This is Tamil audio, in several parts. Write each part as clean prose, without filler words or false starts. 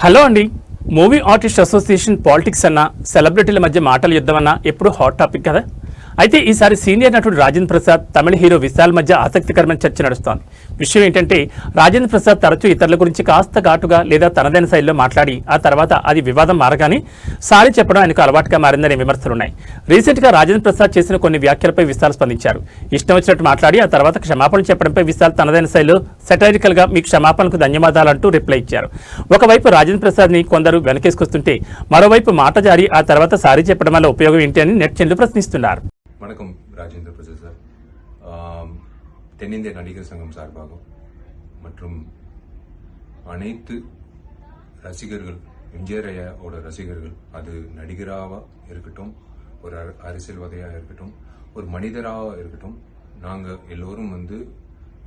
హలో అండి. మూవీ ఆర్టిస్ట్ అసోసియేషన్ పాలిటిక్స్ అన్న సెలబ్రిటీల మధ్య మాటల యుద్ధం అన్న ఎప్పుడు హాట్ టాపిక్ కదా. అయితే ఈసారి సీనియర్ నటుడు రాజేంద్ర ప్రసాద్ తమిళ హీరో విశాల్ మధ్య ఆసక్తికరమైన చర్చ నడుస్తోంది. విషయం ఏంటంటే రాజేంద్ర ప్రసాద్ తరచూ ఇతరుల గురించి కాస్త ఘాటుగా లేదా తనదైన శైలిలో మాట్లాడి ఆ తర్వాత అది వివాదం మారగానే సారీ చెప్పడం ఆయనకు అలవాటుగా మారిందనే విమర్శలున్నాయి. రీసెంట్గా రాజేంద్ర ప్రసాద్ చేసిన కొన్ని వ్యాఖ్యలపై విశాల్ స్పందించారు. ఇష్టం వచ్చినట్టు మాట్లాడి ఆ తర్వాత క్షమాపణ చెప్పడంపై విశాల్ తనదైన శైలిలో సెటైరికల్ గా మీ క్షమాపణకు ధన్యవాదాలంటూ రిప్లై ఇచ్చారు. ఒకవైపు రాజేంద్ర ప్రసాద్ ని కొందరు వెనకేసుకొస్తుంటే మరోవైపు మాట జారి ఆ తర్వాత సారీ చెప్పడం వల్ల ఉపయోగం ఏంటి అని నెటిజన్లు ప్రశ్నిస్తున్నారు. வணக்கம் ராஜேந்திர பிரசாத் சார். தென்னிந்திய நடிகர் சங்கம் சார்பாக மற்றும் அனைத்து ரசிகர்கள், எம்ஜிஆர் ஐயாவோட ரசிகர்கள், அது நடிகராக இருக்கட்டும், ஒரு அரசியல்வாதியாக இருக்கட்டும், ஒரு மனிதராக இருக்கட்டும், நாங்கள் எல்லோரும்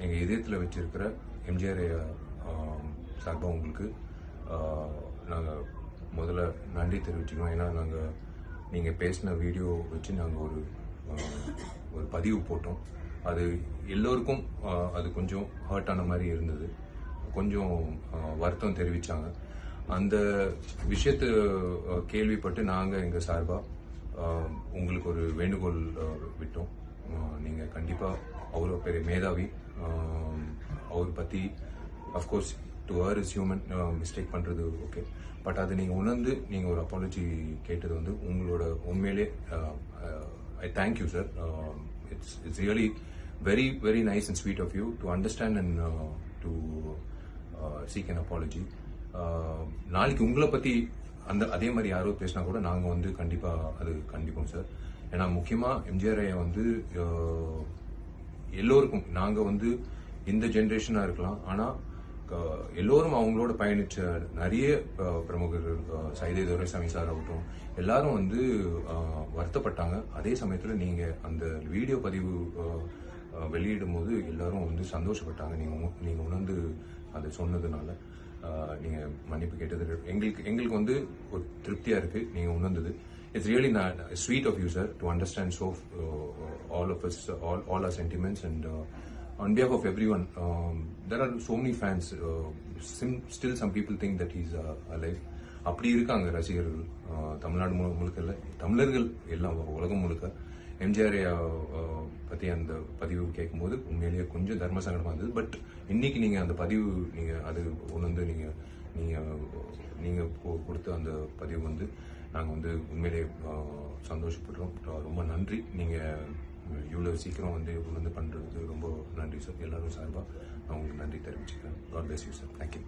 எங்கள் இதயத்தில் வச்சிருக்கிற எம்ஜிஆர் ஐயா சார்பாக உங்களுக்கு நாங்கள் முதல்ல நன்றி தெரிவிச்சுக்கோம். ஏன்னா நீங்கள் பேசின வீடியோ வச்சு நாங்கள் ஒரு பதிவு போட்டோம். அது எல்லோருக்கும் அது கொஞ்சம் ஹர்ட் ஆன மாதிரி இருந்தது. கொஞ்சம் வருத்தம் தெரிவித்தாங்க. அந்த விஷயத்தை கேள்விப்பட்டு நாங்கள் எங்கள் சார்பாக உங்களுக்கு ஒரு வேண்டுகோள் விட்டோம். நீங்கள் கண்டிப்பாக அவ்வளோ பெரிய மேதாவி, அவர் பற்றி of course to her is human, mistake பண்ணுறது ஓகே. பட் அதை நீங்கள் உணர்ந்து நீங்கள் ஒரு அப்பாலஜி கேட்டது உங்களோட உண்மையிலே I thank you, sir. It's really very, very nice and sweet of you to understand and to seek an apology. நாளைக்கு உங்களை பற்றி அதே மாதிரி யாரோ பேசினா கூட நாங்கள் கண்டிப்பாக அது கண்டிப்போம் சார். ஏன்னா முக்கியமாக எம்ஜிஆர் ஐயா எல்லோருக்கும் நாங்கள் இந்த ஜென்ரேஷனாக இருக்கலாம், ஆனால் எல்லோரும் அவங்களோட பயணிச்ச நிறைய பிரமுகர்கள், சைதை துரைசாமி சார் ஆகட்டும், எல்லாரும் வருத்தப்பட்டாங்க. அதே சமயத்தில் நீங்கள் அந்த வீடியோ பதிவு வெளியிடும் போது எல்லாரும் சந்தோஷப்பட்டாங்க. நீங்கள் உணர்ந்து அதை சொன்னதுனால நீங்கள் மன்னிப்பு கேட்டது எங்களுக்கு ஒரு திருப்தியாக இருக்குது. நீங்கள் உணர்ந்தது. It's really sweet of you, sir, to understand so all of us, all our sentiments, and on behalf of everyone, there are so many fans. Still some people think that he's alive. அப்படி இருக்காங்க ரசிகர்கள், தமிழ்நாடு முழுக்க இல்லை, தமிழர்கள் எல்லாம் உலகம் முழுக்க. எம்ஜிஆர் பற்றி அந்த பதிவு கேட்கும்போது உண்மையிலேயே கொஞ்சம் தர்ம சங்கடமாக இருந்தது. பட் இன்னைக்கு நீங்கள் அந்த பதிவு நீங்கள் அது உணர்ந்து நீங்கள் கொடுத்த அந்த பதிவு நாங்கள் உண்மையிலே சந்தோஷப்படுறோம். ரொம்ப நன்றி. நீங்கள் இவ்வளோ சீக்கிரம் உணர்ந்து பண்ணுறது ரொம்ப நன்றி சார். எல்லாரும் சார்பாக நான் உங்களுக்கு நன்றி தெரிவிச்சுக்கிறேன். God bless you sir. Thank you.